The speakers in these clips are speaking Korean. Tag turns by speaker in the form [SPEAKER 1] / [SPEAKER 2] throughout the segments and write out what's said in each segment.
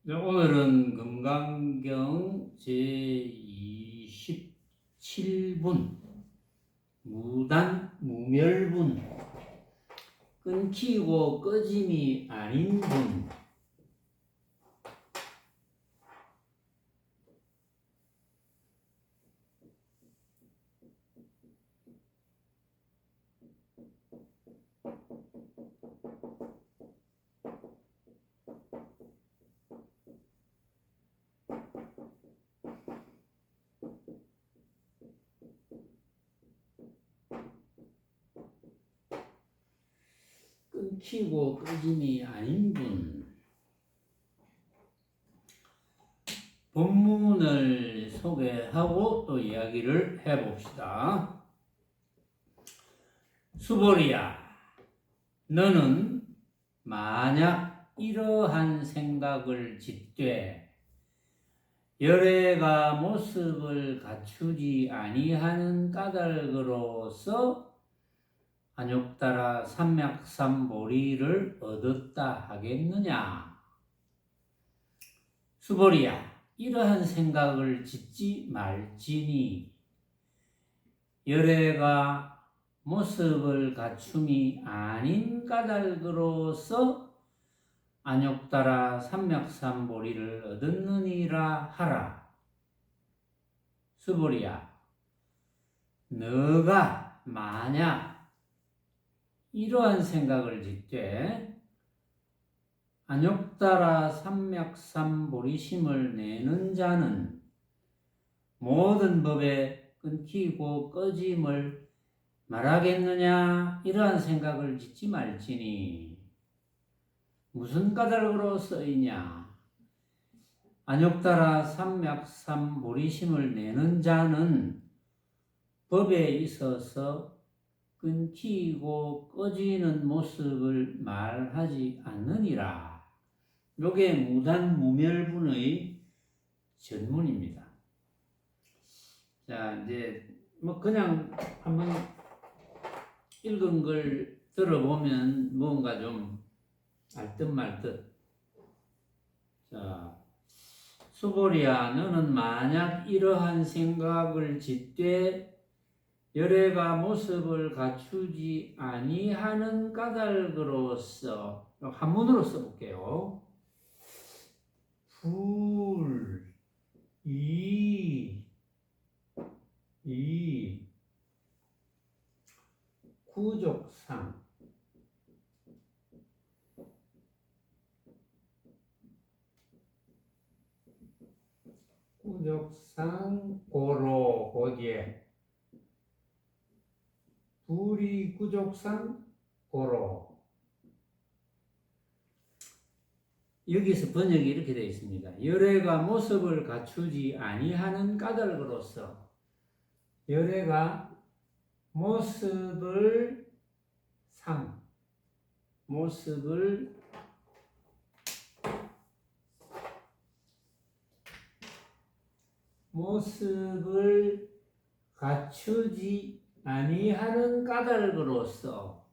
[SPEAKER 1] 네, 오늘은 금강경 제27분 무단 무멸분 끊기고 꺼짐이 아닌 분 끊기고 꺼짐이 아닌 분 본문을 소개하고 또 이야기를 해봅시다. 수보리야, 너는 만약 이러한 생각을 짓되 열애가 모습을 갖추지 아니하는 까닭으로서 안욕따라 삼맥삼보리를 얻었다 하겠느냐? 수보리야, 이러한 생각을 짓지 말지니 열애가 모습을 갖춤이 아닌 까닭으로서 안욕따라 삼맥삼보리를 얻었느니라 하라. 수보리야, 너가 만약 이러한 생각을 짓되 안욕따라 삼맥삼보리심을 내는 자는 모든 법에 끊기고 꺼짐을 말하겠느냐? 이러한 생각을 짓지 말지니 무슨 까닭으로 쓰이냐? 안욕따라 삼맥삼보리심을 내는 자는 법에 있어서 끊기고 꺼지는 모습을 말하지 않느니라. 요게 무단무멸분의 전문입니다. 자, 이제 뭐 그냥 한번 읽은 걸 들어보면 뭔가 좀 알듯 말듯. 자, 수보리야, 너는 만약 이러한 생각을 짓되 열애가 모습을 갖추지 아니하는 까닭으로서 한문으로 써볼게요. 구족상 고로 고디에 불이 구족상 고로. 여기서 번역이 이렇게 되어 있습니다. 열애가 모습을 갖추지 아니하는 까닭으로서 열애가 모습을 갖추지 아니하는 까닭으로서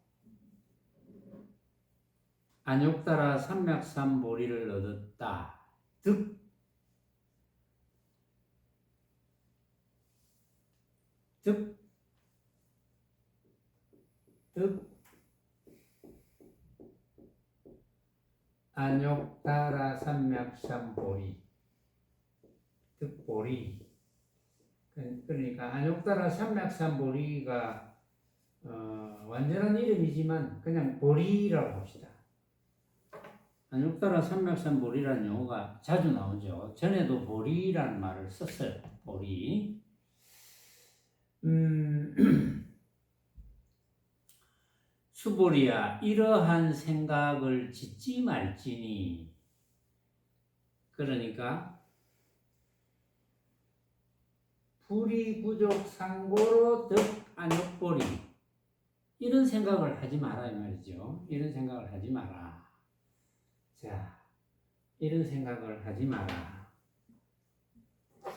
[SPEAKER 1] 안욕따라 삼맥삼보리를 얻었다. 즉 안욕따라 삼맥삼보리 득보리. 그러니까 안욕따라 삼맥삼보리가 완전한 이름이지만 그냥 보리라고 합시다. 안욕따라 삼맥삼보리라는 용어가 자주 나오죠. 전에도 보리라는 말을 썼어요. 보리. 수보리야, 이러한 생각을 짓지 말지니. 그러니까 불이구족상고로 득안욕보리, 이런 생각을 하지 마라 이 말이죠. 이런 생각을 하지 마라. 자, 이런 생각을 하지 마라.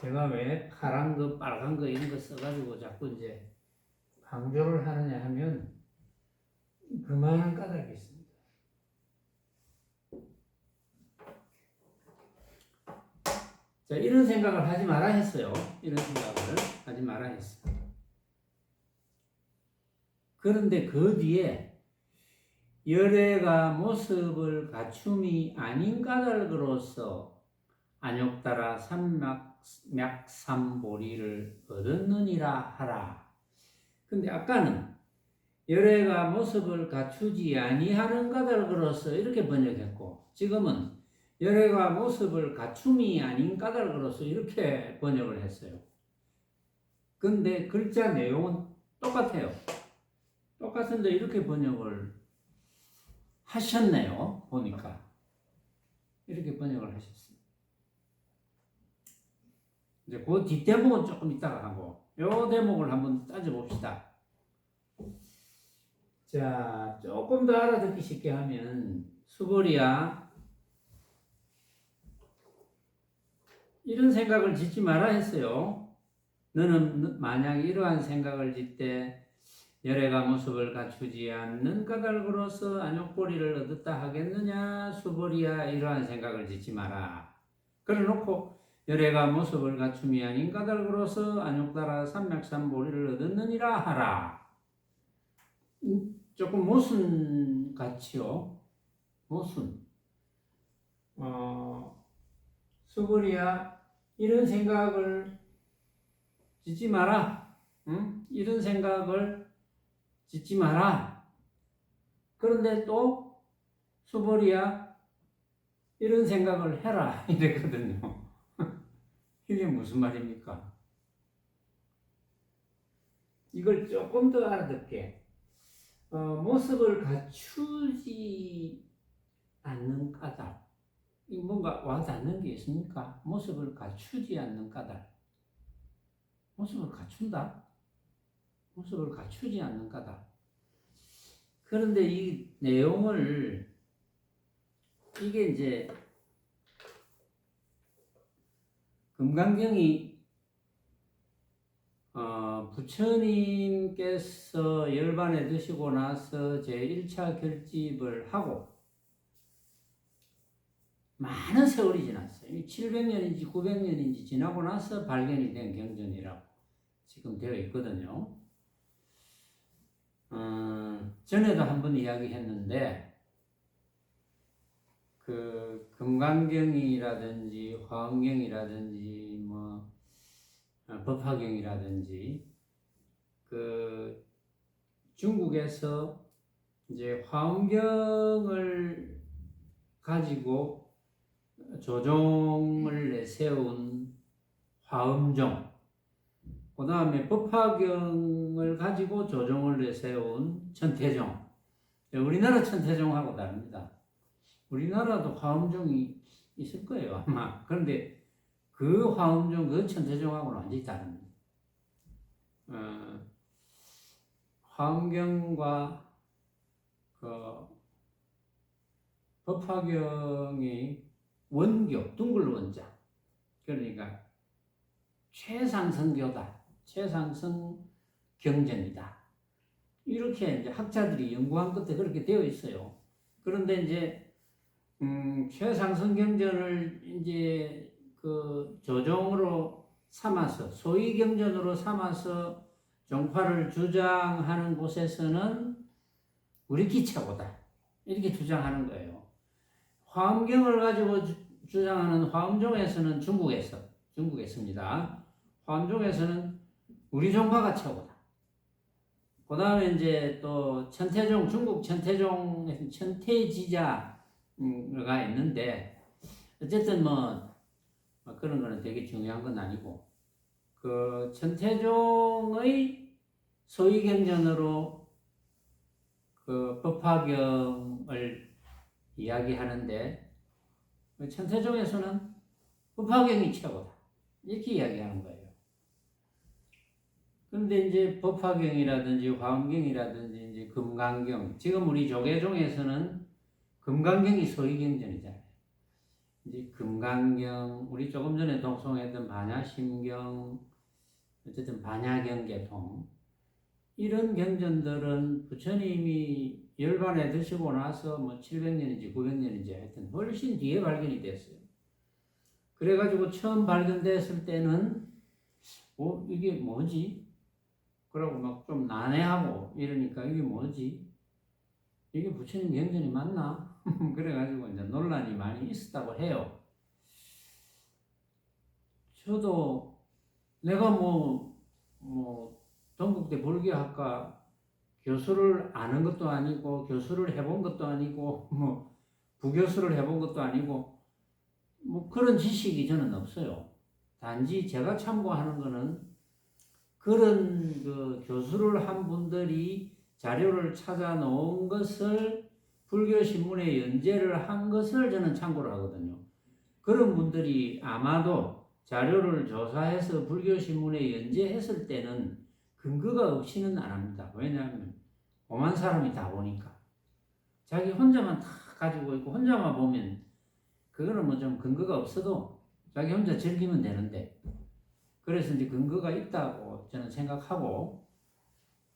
[SPEAKER 1] 제가 왜 파란 거, 빨간 거 이런 거 써가지고 자꾸 이제 강조를 하느냐 하면 그만한 까닭이 있습니다. 자, 이런 생각을 하지 마라 했어요. 이런 생각을 하지 마라 했어. 그런데 그 뒤에 열애가 모습을 갖춤이 아닌 까닭으로서 안욕따라 삼맥삼보리를 얻었느니라 하라. 근데 아까는 열애가 모습을 갖추지 아니하는 까닭으로서 이렇게 번역했고, 지금은 열애가 모습을 갖춤이 아닌 까닭으로서 이렇게 번역을 했어요. 근데 글자 내용은 똑같아요. 똑같은데 이렇게 번역을 하셨네요. 보니까 이렇게 번역을 하셨어요. 이제 그 뒷대목은 조금 이따가 하고 요 대목을 한번 따져봅시다. 자, 조금 더 알아듣기 쉽게 하면 수보리야, 이런 생각을 짓지 마라 했어요. 너는 만약 이러한 생각을 짓되 열애가 모습을 갖추지 않는 까닭으로서 안욕보리를 얻었다 하겠느냐. 수보리야, 이러한 생각을 짓지 마라. 그래 놓고 열애가 모습을 갖춤이 아닌 까닭으로서 안욕따라 삼맥삼보리를 얻었느니라 하라. 조금 모순 같지요. 모순. 수보리야, 이런 생각을 짓지 마라. 응? 이런 생각을 짓지 마라. 그런데 또 수보리야, 이런 생각을 해라. 이랬거든요. 이게 무슨 말입니까? 이걸 조금 더 알아듣게. 모습을 갖추지 않는 까닭. 뭔가 와닿는 게 있습니까? 모습을 갖추지 않는 까닭. 모습을 갖춘다? 모습을 갖추지 않는 까닭. 그런데 이 내용을, 이게 이제 금강경이 부처님께서 열반에 드시고 나서 제1차 결집을 하고 많은 세월이 지났어요. 700년인지 900년인지 지나고 나서 발견이 된 경전이라고 지금 되어 있거든요. 전에도 한번 이야기했는데, 그 금강경이라든지 화엄경이라든지 뭐 법화경이라든지 그 중국에서 이제 화엄경을 가지고 조종을 내세운 화엄종, 그 다음에 법화경을 가지고 조종을 내세운 천태종. 우리나라 천태종하고 다릅니다. 우리나라도 화엄종이 있을 거예요, 아마. 그런데 그 화엄종, 그 천태종하고는 완전히 다릅니다. 화엄경과 그 법화경이 원교, 둥글 원자. 그러니까 최상승교다. 최상승 경전이다. 이렇게 이제 학자들이 연구한 끝에 그렇게 되어 있어요. 그런데 이제 최상승 경전을 이제 그 조종으로 삼아서, 소위 경전으로 삼아서 종파를 주장하는 곳에서는 우리 기차보다 이렇게 주장하는 거예요. 화엄경을 가지고 주장하는 화엄종에서는 중국에서입니다. 화엄종에서는 우리 종파가 최고다. 그 다음에 이제 또 천태종, 중국 천태종, 천태지자가 있는데, 어쨌든 뭐 그런 거는 되게 중요한 건 아니고, 그 천태종의 소위 경전으로 그 법화경을 이야기하는데, 천태종에서는 법화경이 최고다. 이렇게 이야기하는 거예요. 그런데 이제 법화경이라든지 화엄경이라든지 이제 금강경, 지금 우리 조계종에서는 금강경이 소위 경전이잖아요. 이제 금강경, 우리 조금 전에 동송했던 반야심경, 어쨌든 반야경 계통, 이런 경전들은 부처님이 열반에 드시고 나서 뭐 700년인지 900년인지 하여튼 훨씬 뒤에 발견이 됐어요. 그래가지고 처음 발견됐을 때는 이게 뭐지? 그러고 막 좀 난해하고 이러니까 이게 뭐지? 이게 부처님 경전이 맞나? 그래가지고 이제 논란이 많이 있었다고 해요. 저도 내가 동국대 불교학과 교수를 아는 것도 아니고 교수를 해본 것도 아니고 부교수를 해본 것도 아니고 그런 지식이 저는 없어요. 단지 제가 참고하는 거는 그런 그 교수를 한 분들이 자료를 찾아 놓은 것을 불교 신문에 연재를 한 것을 저는 참고를 하거든요. 그런 분들이 아마도 자료를 조사해서 불교 신문에 연재했을 때는 근거가 없이는 안 합니다. 왜냐하면 오만 사람이 다 보니까 자기 혼자만 다 가지고 있고 혼자만 보면 그거는 뭐 좀 근거가 없어도 자기 혼자 즐기면 되는데, 그래서 이제 근거가 있다고 저는 생각하고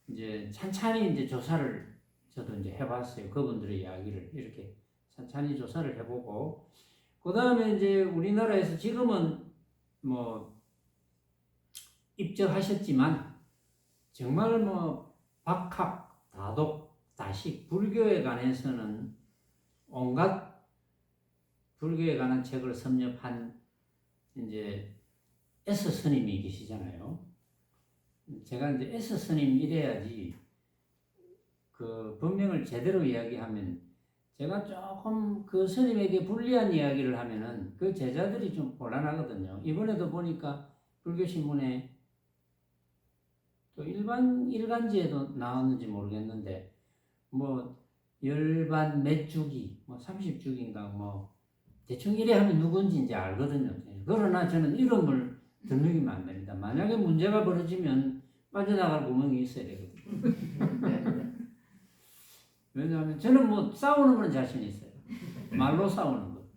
[SPEAKER 1] 이제 찬찬히 이제 조사를 저도 이제 해봤어요. 그분들의 이야기를 이렇게 찬찬히 조사를 해보고, 그 다음에 이제 우리나라에서 지금은 뭐 입적하셨지만 정말 박학, 다독, 다식, 불교에 관해서는 온갖 불교에 관한 책을 섭렵한 이제 S 스님이 계시잖아요. 제가 이제 S 스님 이래야지 그 법명을 제대로 이야기하면, 제가 조금 그 스님에게 불리한 이야기를 하면은 그 제자들이 좀 곤란하거든요. 이번에도 보니까 불교신문에 또 일간지에도 나왔는지 모르겠는데 열반 몇 주기 30주기인가 대충 이래 하면 누군지 이제 알거든요. 그러나 저는 이름을 등록이면 안 됩니다. 만약에 문제가 벌어지면 빠져나갈 구멍이 있어야 되거든요. 왜냐하면 저는 싸우는 건 자신 있어요. 말로 싸우는 거.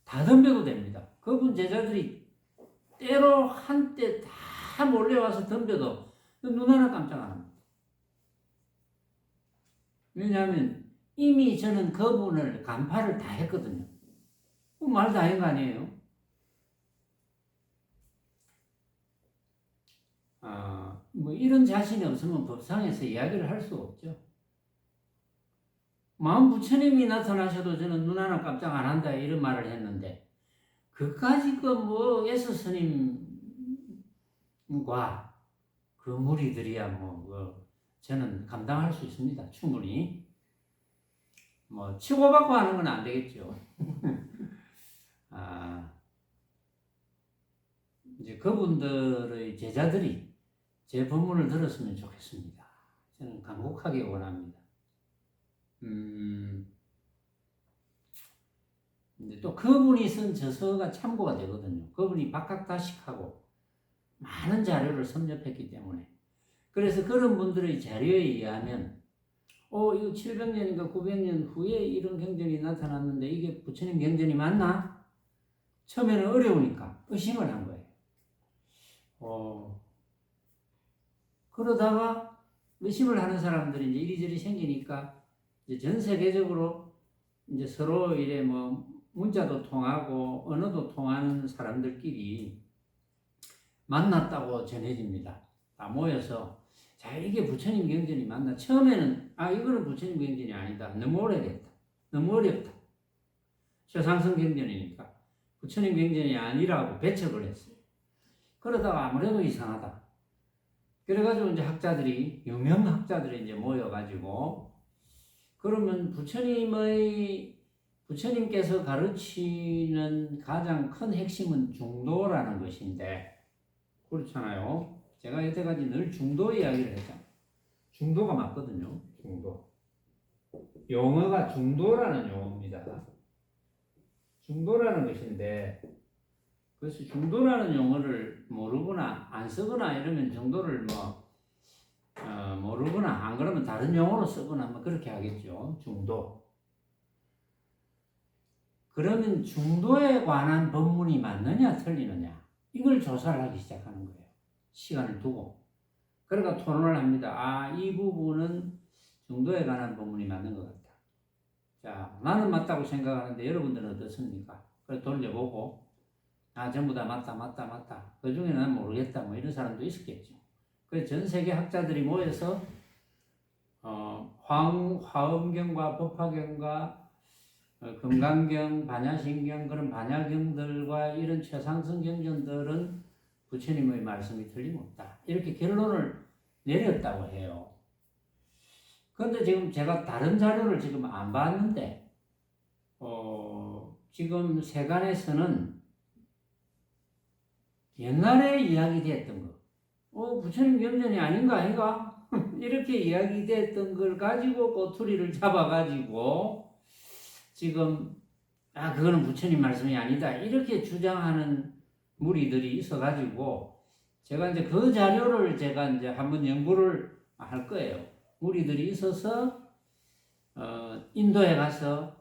[SPEAKER 1] 다 덤벼도 됩니다. 그분 제자들이 때로 한때 다 몰려와서 덤벼도 눈 하나 깜짝 안 합니다. 왜냐하면 이미 저는 그분을 간파를 다 했거든요. 말 다 한 거 아니에요? 이런 자신이 없으면 법상에서 이야기를 할 수가 없죠. 마음 부처님이 나타나셔도 저는 눈 하나 깜짝 안 한다 이런 말을 했는데, 그까지 예수 스님과 그 무리들이야 저는 감당할 수 있습니다. 충분히. 치고받고 하는 건 안 되겠죠. 이제 그분들의 제자들이 제 법문을 들었으면 좋겠습니다. 저는 간곡하게 원합니다. 이제 또 그분이 쓴 저서가 참고가 되거든요. 그분이 박학다식하고 많은 자료를 섭렵했기 때문에. 그래서 그런 분들의 자료에 의하면 이거 700년인가 900년 후에 이런 경전이 나타났는데 이게 부처님 경전이 맞나? 처음에는 어려우니까 의심을 한 거예요. 그러다가 의심을 하는 사람들이 이제 이리저리 생기니까 이제 전 세계적으로 이제 서로 이래 문자도 통하고 언어도 통하는 사람들끼리 만났다고 전해집니다. 다 모여서 자, 이게 부처님 경전이 맞나? 처음에는 이거는 부처님 경전이 아니다. 너무 오래됐다. 너무 어렵다. 최상승 경전이니까 부처님 경전이 아니라고 배척을 했어요. 그러다가 아무래도 이상하다. 그래가지고 이제 유명 학자들이 이제 모여가지고, 그러면 부처님께서 가르치는 가장 큰 핵심은 중도라는 것인데, 그렇잖아요. 제가 여태까지 늘 중도 이야기를 했잖아요. 중도가 맞거든요. 중도. 용어가 중도라는 용어입니다. 중도라는 것인데, 그래서 중도라는 용어를 모르거나 안 쓰거나 이러면 중도를 모르거나 안 그러면 다른 용어로 쓰거나 그렇게 하겠죠. 중도. 그러면 중도에 관한 법문이 맞느냐 틀리느냐 이걸 조사를 하기 시작하는 거예요. 시간을 두고. 그러니까 토론을 합니다. 이 부분은 중도에 관한 법문이 맞는 것 같다. 자, 나는 맞다고 생각하는데 여러분들은 어떻습니까? 그래서 돌려보고 전부 다 맞다. 그 중에 난 모르겠다. 뭐 이런 사람도 있었겠죠. 그래서 전 세계 학자들이 모여서 화엄경과 법화경과 금강경, 반야신경 그런 반야경들과 이런 최상승 경전들은 부처님의 말씀이 틀림없다. 이렇게 결론을 내렸다고 해요. 그런데 지금 제가 다른 자료를 지금 안 봤는데 지금 세간에서는 옛날에 이야기됐던 거, 부처님 경전이 아닌가 아이가? 이렇게 이야기됐던 걸 가지고 꼬투리를 잡아가지고 지금 그거는 부처님 말씀이 아니다 이렇게 주장하는 무리들이 있어가지고 제가 이제 그 자료를 제가 이제 한번 연구를 할 거예요. 무리들이 있어서 인도에 가서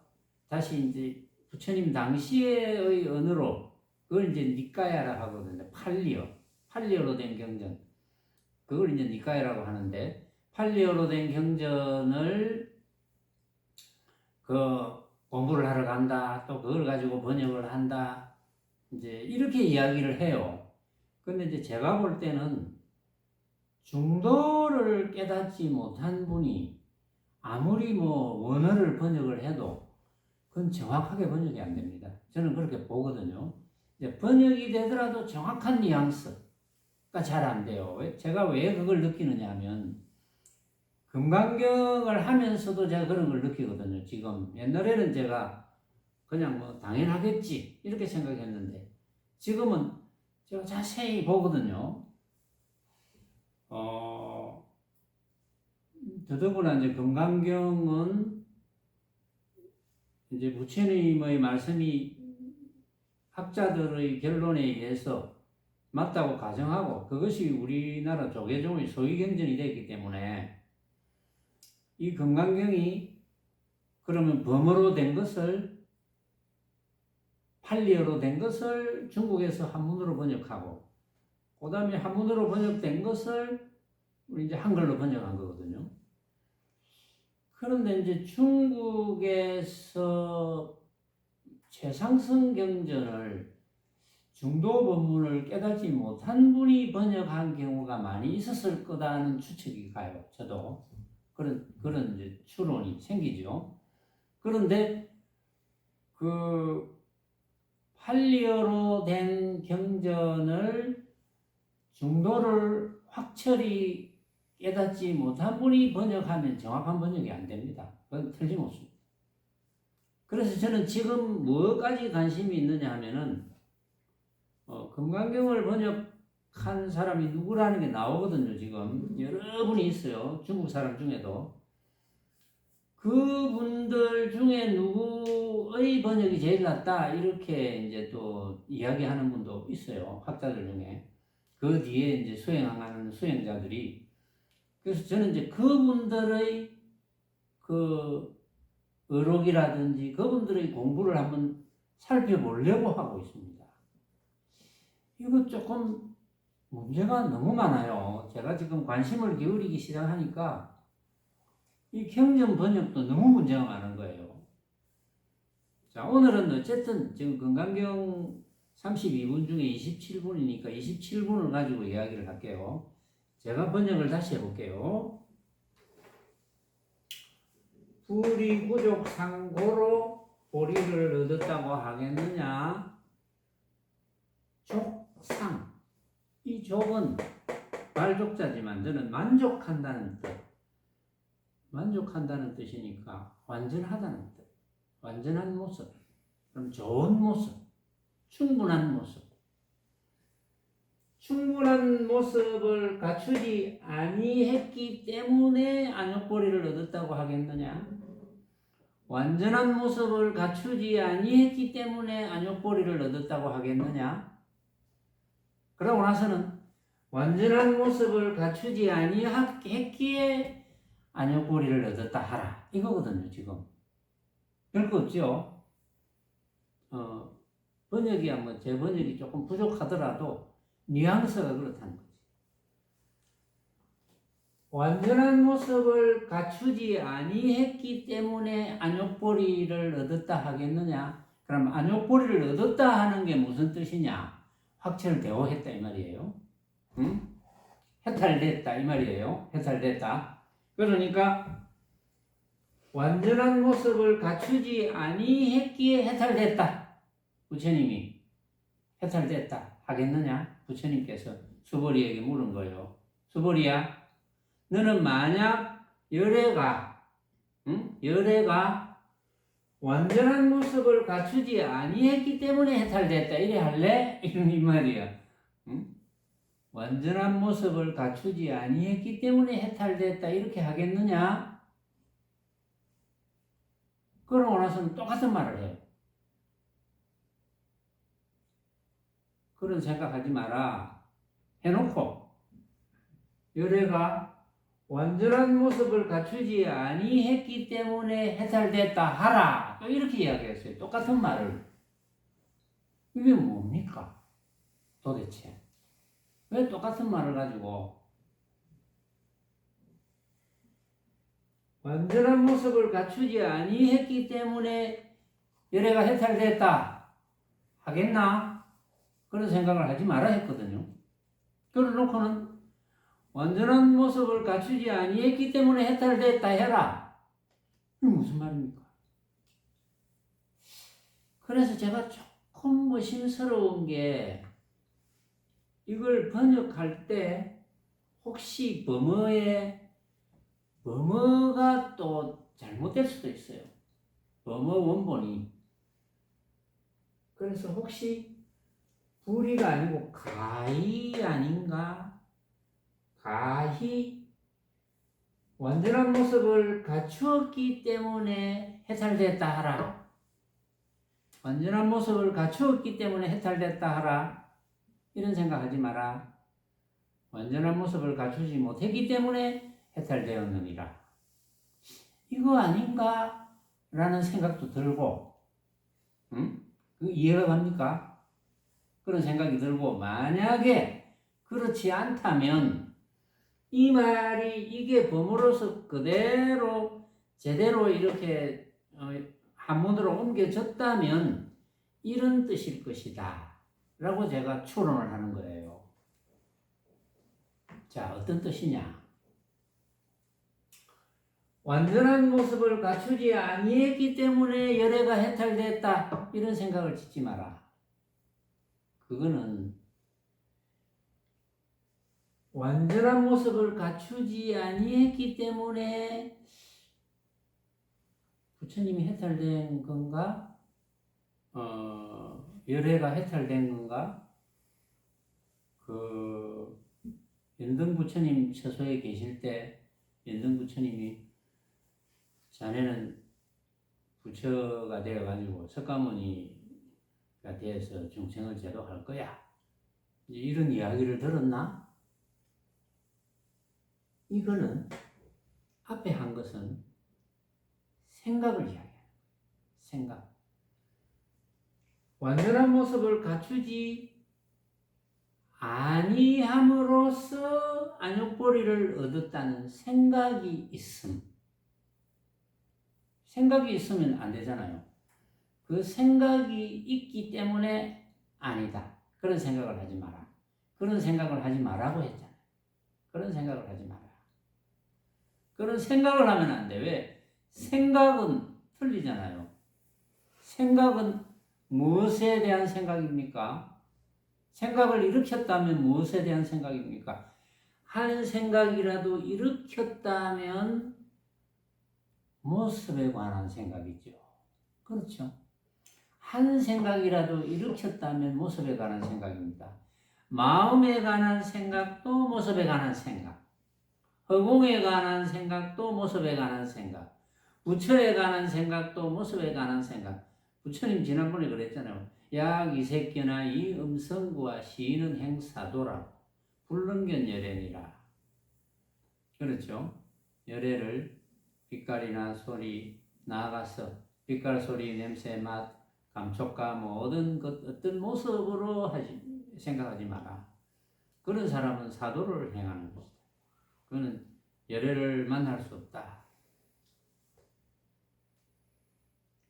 [SPEAKER 1] 다시 이제 부처님 당시의 언어로 그걸 이제 니까야라고 하거든요. 팔리어로 된 경전. 그걸 이제 니까야라고 하는데 팔리어로 된 경전을 공부를 하러 간다. 또 그걸 가지고 번역을 한다. 이제 이렇게 이야기를 해요. 근데 이제 제가 볼 때는 중도를 깨닫지 못한 분이 아무리 원어를 번역을 해도 그건 정확하게 번역이 안 됩니다. 저는 그렇게 보거든요. 이제 번역이 되더라도 정확한 뉘앙스가 잘 안 돼요. 제가 왜 그걸 느끼느냐 하면 금강경을 하면서도 제가 그런 걸 느끼거든요. 지금 옛날에는 제가 그냥 당연하겠지 이렇게 생각했는데 지금은 제가 자세히 보거든요. 더더구나 이제 금강경은 이제 부처님의 말씀이 학자들의 결론에 의해서 맞다고 가정하고 그것이 우리나라 조계종의 소위경전이 되기 때문에 이 금강경이 그러면 범어로 된 것을 팔리어로 된 것을 중국에서 한문으로 번역하고 그 다음에 한문으로 번역된 것을 우리 이제 한글로 번역한 거거든요. 그런데 이제 중국에서 최상승 경전을 중도 본문을 깨닫지 못한 분이 번역한 경우가 많이 있었을 거다는 추측이 가요. 저도 그런 이제 추론이 생기죠. 그런데 그 팔리어로 된 경전을 중도를 확철히 깨닫지 못한 분이 번역하면 정확한 번역이 안 됩니다. 그건 틀림없습니다. 그래서 저는 지금 뭐까지 관심이 있느냐 하면은 금강경을 번역한 사람이 누구라는 게 나오거든요. 지금 여러 분이 있어요. 중국 사람 중에도. 그분들 중에 누구의 번역이 제일 낫다 이렇게 이제 또 이야기하는 분도 있어요. 학자들 중에. 그 뒤에 이제 수행하는 수행자들이. 그래서 저는 이제 그분들의 그 의록이라든지 그분들의 공부를 한번 살펴보려고 하고 있습니다. 이거 조금 문제가 너무 많아요. 제가 지금 관심을 기울이기 시작하니까 이 경전 번역도 너무 문제가 많은 거예요. 자, 오늘은 어쨌든 지금 금강경 32분 중에 27분이니까 27분을 가지고 이야기를 할게요. 제가 번역을 다시 해볼게요. 불이 부족 상고로 보리를 얻었다고 하겠느냐? 족상. 이 족은 말족자지만 저는 만족한다는 뜻. 만족한다는 뜻이니까 완전하다는 뜻. 완전한 모습. 그럼 좋은 모습. 충분한 모습. 충분한 모습을 갖추지 아니했기 때문에 안욕보리를 얻었다고 하겠느냐? 완전한 모습을 갖추지 아니했기 때문에 안욕보리를 얻었다고 하겠느냐? 그러고 나서는 완전한 모습을 갖추지 아니했기에 안욕보리를 얻었다 하라. 이거거든요, 지금. 별거 없죠? 번역이 제 번역이 조금 부족하더라도 뉘앙스가 그렇다는 거지. 완전한 모습을 갖추지 아니했기 때문에 안욕보리를 얻었다 하겠느냐? 그럼 안욕보리를 얻었다 하는 게 무슨 뜻이냐? 확철 대오했다 이 말이에요. 응? 해탈됐다 이 말이에요. 해탈됐다. 그러니까 완전한 모습을 갖추지 아니했기에 해탈됐다. 부처님이 해탈됐다 하겠느냐? 부처님께서 수보리에게 물은 거예요. 수보리야, 너는 만약 열애가 완전한 모습을 갖추지 아니했기 때문에 해탈됐다 이래 할래? 이 말이야. 응? 완전한 모습을 갖추지 아니했기 때문에 해탈됐다 이렇게 하겠느냐? 그러고 나서는 똑같은 말을 해요. 그런 생각하지 마라 해놓고 열애가 완전한 모습을 갖추지 아니했기 때문에 해탈됐다 하라 이렇게 이야기했어요. 똑같은 말을. 이게 뭡니까 도대체? 왜 똑같은 말을 가지고 완전한 모습을 갖추지 아니했기 때문에 열애가 해탈됐다 하겠나? 그런 생각을 하지 말아 했거든요. 그래놓고는 완전한 모습을 갖추지 아니했기 때문에 해탈됐다 해라. 이게 무슨 말입니까? 그래서 제가 조금 의심스러운 게 이걸 번역할 때 혹시 범어가 또 잘못될 수도 있어요. 범어 원본이. 그래서 혹시 불이가 아니고 가히 아닌가? 가히 완전한 모습을 갖추었기 때문에 해탈됐다 하라. 완전한 모습을 갖추었기 때문에 해탈됐다 하라. 이런 생각하지 마라. 완전한 모습을 갖추지 못했기 때문에 해탈되었느니라. 이거 아닌가? 라는 생각도 들고, 그 이해가 갑니까? 그런 생각이 들고, 만약에 그렇지 않다면, 이 말이 이게 범어로서 그대로, 제대로 이렇게 한문으로 옮겨졌다면, 이런 뜻일 것이다. 라고 제가 추론을 하는 거예요. 자, 어떤 뜻이냐? 완전한 모습을 갖추지 아니했기 때문에 열애가 해탈됐다. 이런 생각을 짓지 마라. 그거는 완전한 모습을 갖추지 아니했기 때문에 부처님이 해탈된 건가? 열애가 해탈된 건가? 연등 부처님 처소에 계실 때 연등 부처님이 자네는 부처가 되어가지고 석가모니가 되어서 중생을 제도할 거야. 이런 이야기를 들었나? 이거는 앞에 한 것은 생각을 이야기해요. 생각. 완전한 모습을 갖추지 아니함으로써 안욕보리를 얻었다는 생각이 있음. 생각이 있으면 안 되잖아요. 그 생각이 있기 때문에 아니다. 그런 생각을 하지 마라. 그런 생각을 하지 마라고 했잖아요. 그런 생각을 하지 마라. 그런 생각을 하면 안 돼. 왜? 생각은 틀리잖아요. 생각은 무엇에 대한 생각입니까? 생각을 일으켰다면 무엇에 대한 생각입니까? 한 생각이라도 일으켰다면 모습에 관한 생각이죠. 그렇죠. 한 생각이라도 일으켰다면 모습에 관한 생각입니다. 마음에 관한 생각도 모습에 관한 생각, 허공에 관한 생각도 모습에 관한 생각, 부처에 관한 생각도 모습에 관한 생각. 부처님 지난번에 그랬잖아요. 약 이색견나 이 음성구와 시인은 행사도라고 불능견 열애니라. 그렇죠. 열애를 빛깔이나 소리, 나아가서 빛깔, 소리, 냄새, 맛, 감촉과 모든 것 어떤 모습으로 생각하지 마라. 그런 사람은 사도를 행하는 것이다. 그는 열애를 만날 수 없다.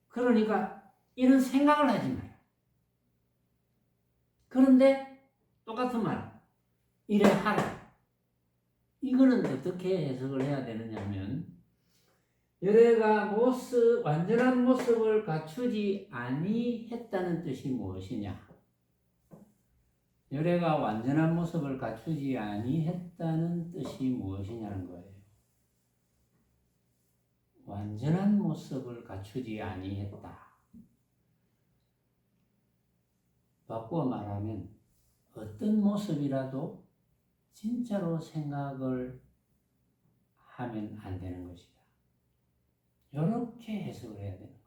[SPEAKER 1] 그러니까 이런 생각을 하지 마라. 그런데 똑같은 말, 이래 하라. 이거는 어떻게 해석을 해야 되느냐면, 열애가 완전한 모습을 갖추지 아니했다는 뜻이 무엇이냐? 열애가 완전한 모습을 갖추지 아니했다는 뜻이 무엇이냐는 거예요. 완전한 모습을 갖추지 아니했다. 바꾸어 말하면 어떤 모습이라도 진짜로 생각을 하면 안 되는 것이다. 이렇게 해석을 해야 되는 거예요.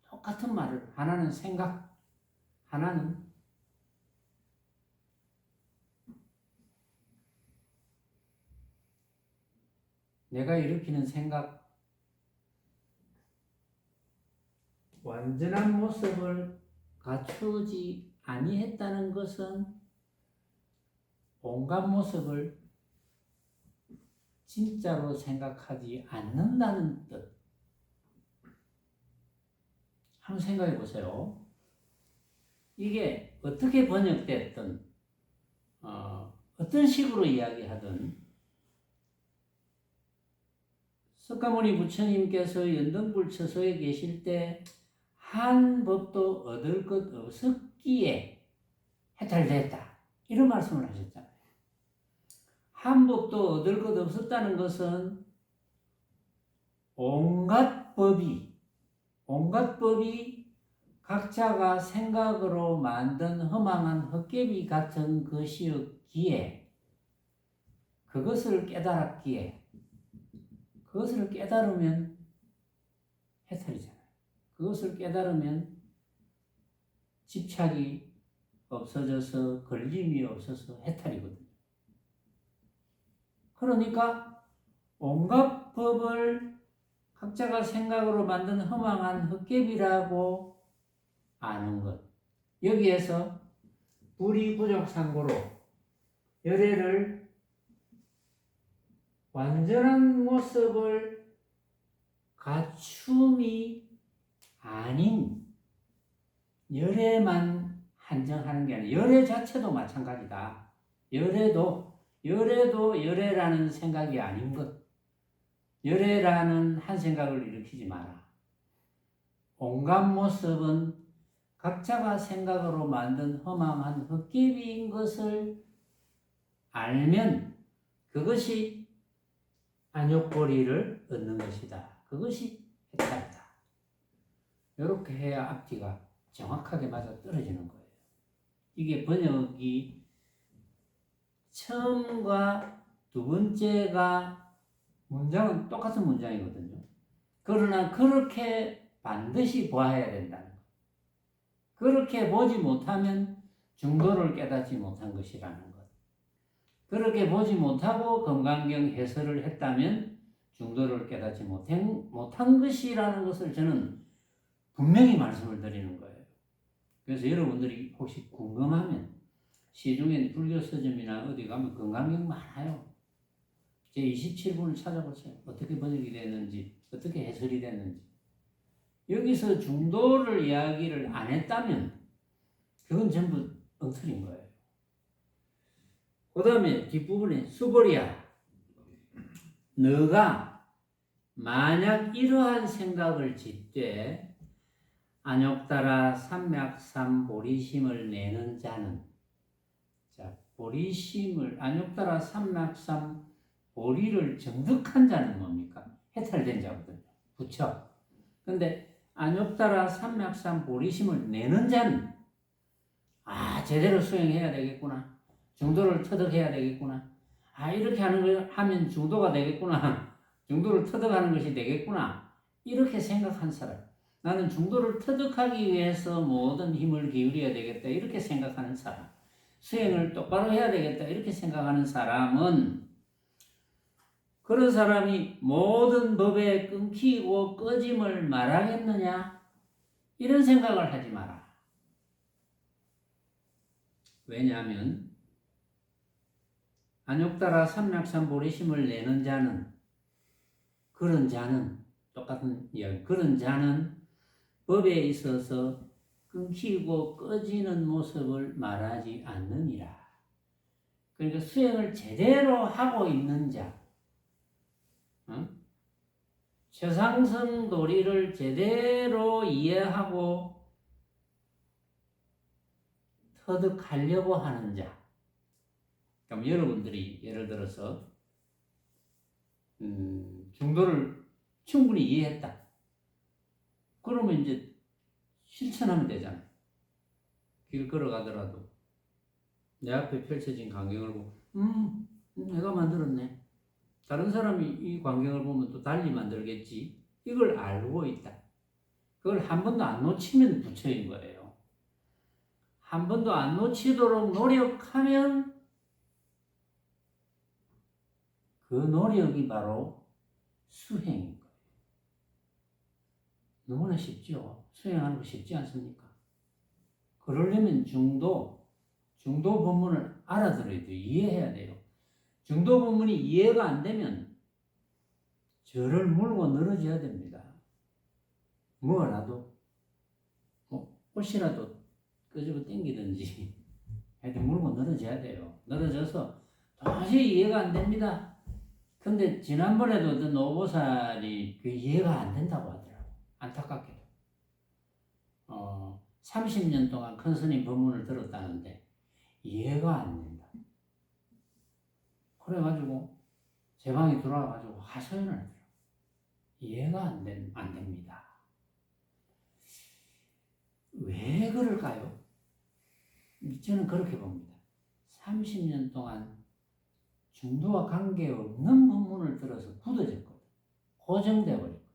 [SPEAKER 1] 똑같은 말을 하나는 생각, 하나는 내가 일으키는 생각, 완전한 모습을 갖추지 아니했다는 것은 온갖 모습을 진짜로 생각하지 않는다는 뜻. 한번 생각해 보세요. 이게 어떻게 번역됐든 어떤 식으로 이야기하든 석가모니 부처님께서 연등불 처소에 계실 때 한 법도 얻을 것 없었기에 해탈됐다. 이런 말씀을 하셨잖아요. 한 법도 얻을 것 없었다는 것은 온갖 법이 각자가 생각으로 만든 허망한 헛개비 같은 것이었기에 그것을 깨달으면 해탈이잖아요. 그것을 깨달으면 집착이 없어져서 걸림이 없어서 해탈이거든요. 그러니까 온갖 법을 각자가 생각으로 만든 허망한 헛개비라고 아는 것. 여기에서 불이부족상고로 열애를 완전한 모습을 갖춤이 아닌 열애만 한정하는 게 아니라 열애 자체도 마찬가지다. 열애도 열애라는 생각이 아닌 것. 열애라는 한 생각을 일으키지 마라. 온갖 모습은 각자가 생각으로 만든 허망한 헛개비인 것을 알면 그것이 안욕보리를 얻는 것이다. 그것이 해탈이다. 이렇게 해야 앞뒤가 정확하게 맞아 떨어지는 거예요. 이게 번역이 처음과 두 번째가 문장은 똑같은 문장이거든요. 그러나 그렇게 반드시 보아야 된다는 것. 그렇게 보지 못하면 중도를 깨닫지 못한 것이라는 것. 그렇게 보지 못하고 금강경 해설을 했다면 중도를 깨닫지 못한 것이라는 것을 저는 분명히 말씀을 드리는 거예요. 그래서 여러분들이 혹시 궁금하면 시중에 불교 서점이나 어디 가면 금강경 많아요. 제 27분을 찾아보세요. 어떻게 번역이 됐는지, 어떻게 해설이 됐는지. 여기서 중도를 이야기를 안 했다면 그건 전부 엉터리인 거예요. 그 다음에 뒷부분에 수보리야, 너가 만약 이러한 생각을 짓되 안욕따라 삼맥삼 보리심을 내는 자는, 자, 보리심을 안욕따라 삼맥삼 보리를 정득한 자는 뭡니까? 해탈된 자거든요. 부처. 근데 안욕따라 삼맥삼 보리심을 내는 자는 제대로 수행해야 되겠구나. 중도를 터득해야 되겠구나. 이렇게 하면 중도가 되겠구나. 중도를 터득하는 것이 되겠구나. 이렇게 생각한 사람. 나는 중도를 터득하기 위해서 모든 힘을 기울여야 되겠다. 이렇게 생각하는 사람. 수행을 똑바로 해야 되겠다. 이렇게 생각하는 사람은 그런 사람이 모든 법에 끊기고 꺼짐을 말하겠느냐? 이런 생각을 하지 마라. 왜냐하면 안욕따라 삼맥삼 보리심을 내는 자는, 그런 자는 똑같은 이야기. 그런 자는 법에 있어서 끊기고 꺼지는 모습을 말하지 않느니라. 그러니까 수행을 제대로 하고 있는 자, 최상승 도리를 제대로 이해하고 터득하려고 하는 자. 그럼 여러분들이 예를 들어서 중도를 충분히 이해했다. 그러면 이제 실천하면 되잖아요. 길 걸어가더라도 내 앞에 펼쳐진 광경을 보고 내가 만들었네. 다른 사람이 이 광경을 보면 또 달리 만들겠지. 이걸 알고 있다. 그걸 한 번도 안 놓치면 부처인 거예요. 한 번도 안 놓치도록 노력하면 그 노력이 바로 수행인 거예요. 너무나 쉽죠. 수행하는 거 쉽지 않습니까? 그러려면 중도 본문을 알아들어야 돼요. 이해해야 돼요. 중도 본문이 이해가 안 되면 저를 물고 늘어져야 됩니다. 뭐라도 옷이라도 끄집어 당기든지 하여튼 물고 늘어져야 돼요. 늘어져서 도저히 이해가 안 됩니다. 근데 지난번에도 어떤 노보살이 그 이해가 안 된다고 하더라고. 안타깝게도. 30년 동안 큰 스님 법문을 들었다는데 이해가 안 된다. 그래가지고 제 방에 들어와가지고 하소연을 하더라고. 이해가 안 됩니다. 왜 그럴까요? 저는 그렇게 봅니다. 30년 동안 중도와 관계없는 법문을 들어서 굳어졌거든. 고정돼버렸거든.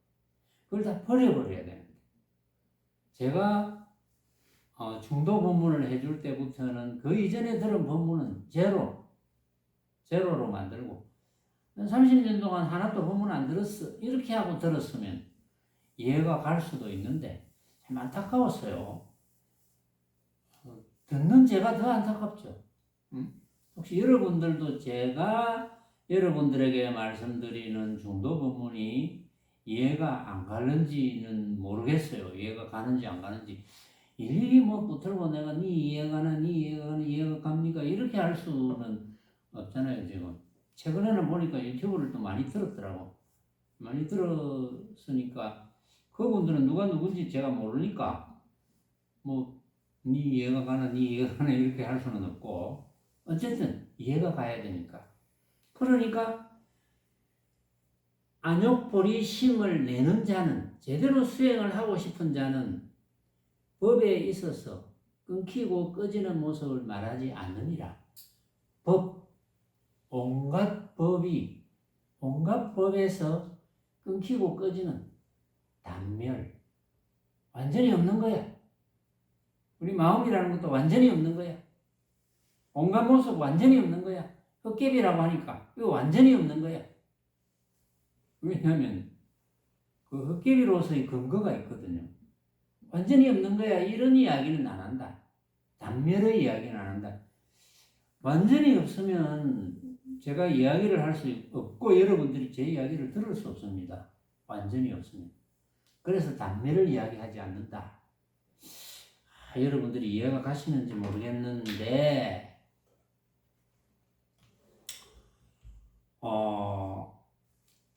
[SPEAKER 1] 그걸 다 버려버려야 되는데. 제가 중도 법문을 해줄 때부터는 그 이전에 들은 법문은 제로로 만들고 30년 동안 하나도 법문 안 들었어. 이렇게 하고 들었으면 이해가 갈 수도 있는데 참 안타까웠어요. 듣는 제가 더 안타깝죠. 혹시 여러분들도 제가 여러분들에게 말씀드리는 중도 법문이 이해가 안 가는지는 모르겠어요. 이해가 가는지 안 가는지. 일일이 뭐 붙들고 내가 네 이해가 가나, 네 이해가 가나, 이해가 갑니까? 이렇게 할 수는 없잖아요, 지금. 최근에는 보니까 유튜브를 또 많이 들었더라고. 많이 들었으니까 그분들은 누가 누군지 제가 모르니까 뭐 네 이해가 가나, 네 이해가 가나 이렇게 할 수는 없고 어쨌든 이해가 가야 되니까. 그러니까 안욕보리 심을 내는 자는, 제대로 수행을 하고 싶은 자는 법에 있어서 끊기고 꺼지는 모습을 말하지 않느니라. 온갖 법에서 끊기고 꺼지는 단멸, 완전히 없는 거야. 우리 마음이라는 것도 완전히 없는 거야. 온갖 모습 완전히 없는 거야. 헛개비라고 하니까 이거 완전히 없는 거야. 왜냐하면 그 헛개비로서의 근거가 있거든요. 완전히 없는 거야. 이런 이야기는 안 한다. 단멸의 이야기는 안 한다. 완전히 없으면 제가 이야기를 할 수 없고 여러분들이 제 이야기를 들을 수 없습니다. 완전히 없으면. 그래서 단멸을 이야기하지 않는다. 여러분들이 이해가 가시는지 모르겠는데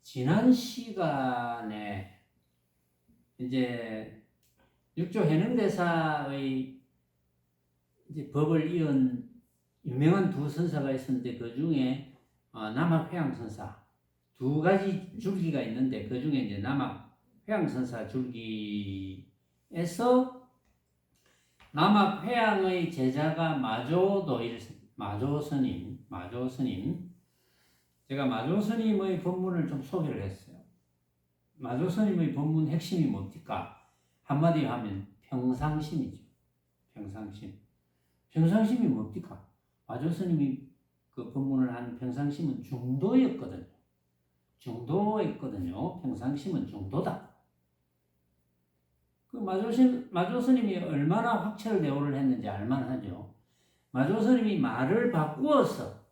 [SPEAKER 1] 지난 시간에 이제 육조 해능대사의 이제 법을 이은 유명한 두 선사가 있었는데 그 중에 남학회양선사 두 가지 줄기가 있는데 그 중에 이제 남학회양선사 줄기에서 남학회양의 제자가 마조스님. 제가 마조스님의 법문을 좀 소개를 했어요. 마조스님의 법문 핵심이 뭡니까? 한마디로 하면 평상심이죠. 평상심이 뭡니까? 마조스님이 그 법문을 한 평상심은 중도였거든요. 평상심은 중도다. 그 마조스님이 얼마나 확철 대오를 했는지 알만하죠. 마조스님이 말을 바꾸어서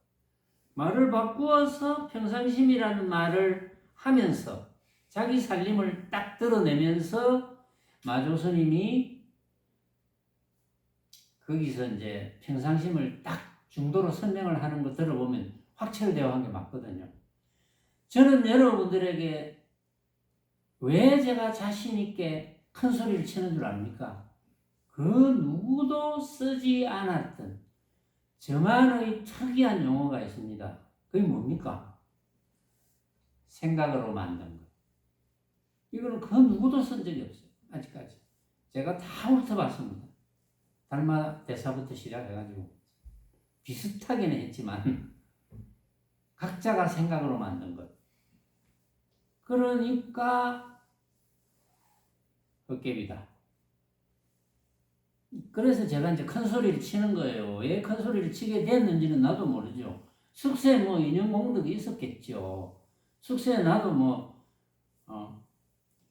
[SPEAKER 1] 평상심이라는 말을 하면서 자기 살림을 딱 드러내면서 마조 스님이 거기서 이제 평상심을 딱 중도로 설명을 하는 거 들어보면 확철대오한 게 맞거든요. 저는 여러분들에게 왜 제가 자신있게 큰 소리를 치는 줄 압니까? 그 누구도 쓰지 않았던 저만의 특이한 용어가 있습니다. 그게 뭡니까? 생각으로 만든 것. 이거는 그 누구도 쓴 적이 없어요. 아직까지. 제가 다 훑어봤습니다. 달마 대사부터 시작해가지고 비슷하게는 했지만 각자가 생각으로 만든 것. 그러니까 헛개비다. 그래서 제가 이제 큰 소리를 치는 거예요. 왜 큰 소리를 치게 됐는지는 나도 모르죠. 숙세에 뭐 인연공덕이 있었겠죠. 숙세에 나도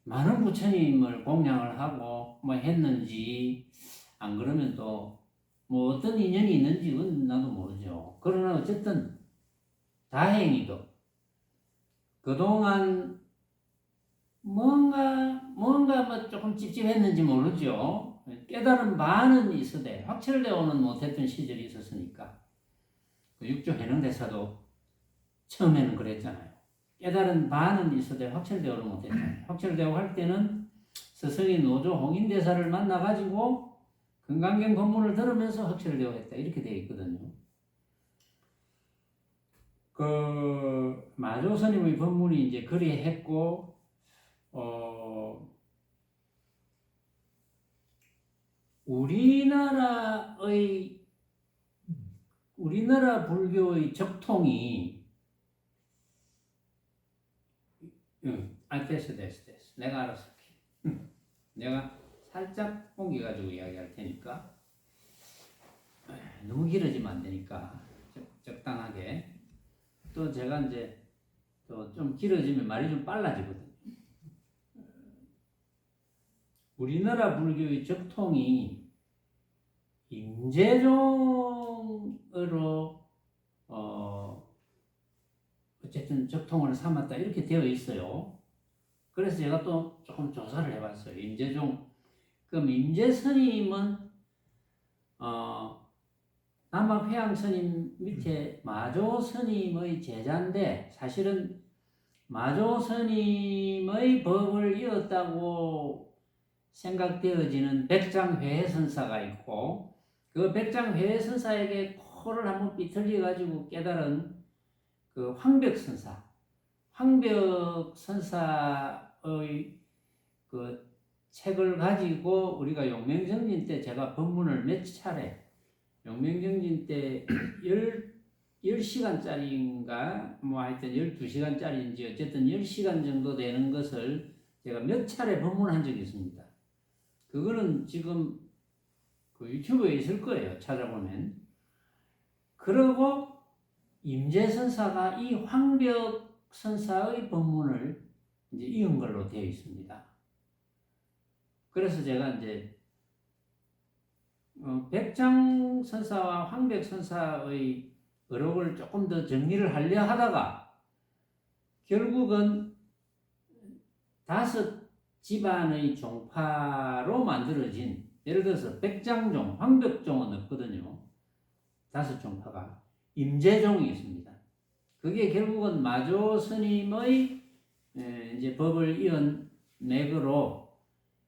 [SPEAKER 1] 많은 부처님을 공양을 하고 뭐 했는지, 안 그러면 또 뭐 어떤 인연이 있는지는 나도 모르죠. 그러나 어쨌든 다행히도 그동안 뭔가 뭐 조금 찝찝했는지 모르죠. 깨달은 바는 있으되 확철되어는 못했던 시절이 있었으니까. 그 육조 해능대사도 처음에는 그랬잖아요. 깨달은 바는 있으되 확철되어는 못했잖아요. 확철되어 할 때는 스승이 노조 홍인대사를 만나가지고 금강경 법문을 들으면서 확철되어 했다. 이렇게 되어 있거든요. 그 마조 스님의 법문이 이제 그리 했고, 우리나라 불교의 적통이 됐어. 내가 알았어. 내가 살짝 옮겨가지고 이야기할 테니까. 너무 길어지면 안 되니까 적당하게. 또 제가 이제 또 좀 길어지면 말이 좀 빨라지거든요. 우리나라 불교의 적통이 임재종으로 어쨌든 적통을 삼았다 이렇게 되어 있어요. 그래서 제가 또 조금 조사를 해봤어요. 임재종. 그럼 임재 스님은 남학회양 스님 밑에 마조 스님의 제자인데, 사실은 마조 스님의 법을 이었다고 생각되어지는 백장회선사가 있고, 그 백장회선사에게 코를 한번 삐틀려 가지고 깨달은 그 황벽선사의 그 책을 가지고 우리가 용맹정진 때 제가 법문을 몇 차례, 용맹정진 때 10시간짜리인가 뭐 하여튼 12시간짜리인지 어쨌든 10시간 정도 되는 것을 제가 몇 차례 법문한 적이 있습니다. 그거는 지금 그 유튜브에 있을 거예요. 찾아보면. 그리고 임재선사가 이 황벽선사의 법문을 이제 이은 걸로 되어 있습니다. 그래서 제가 이제 백장선사와 황벽선사의 의록을 조금 더 정리를 하려 하다가 결국은 5 집안의 종파로 만들어진, 예를 들어서 백장종, 황벽종은 없거든요. 5 종파가. 임재종이 있습니다. 그게 결국은 마조 스님의 이제 법을 이은 맥으로.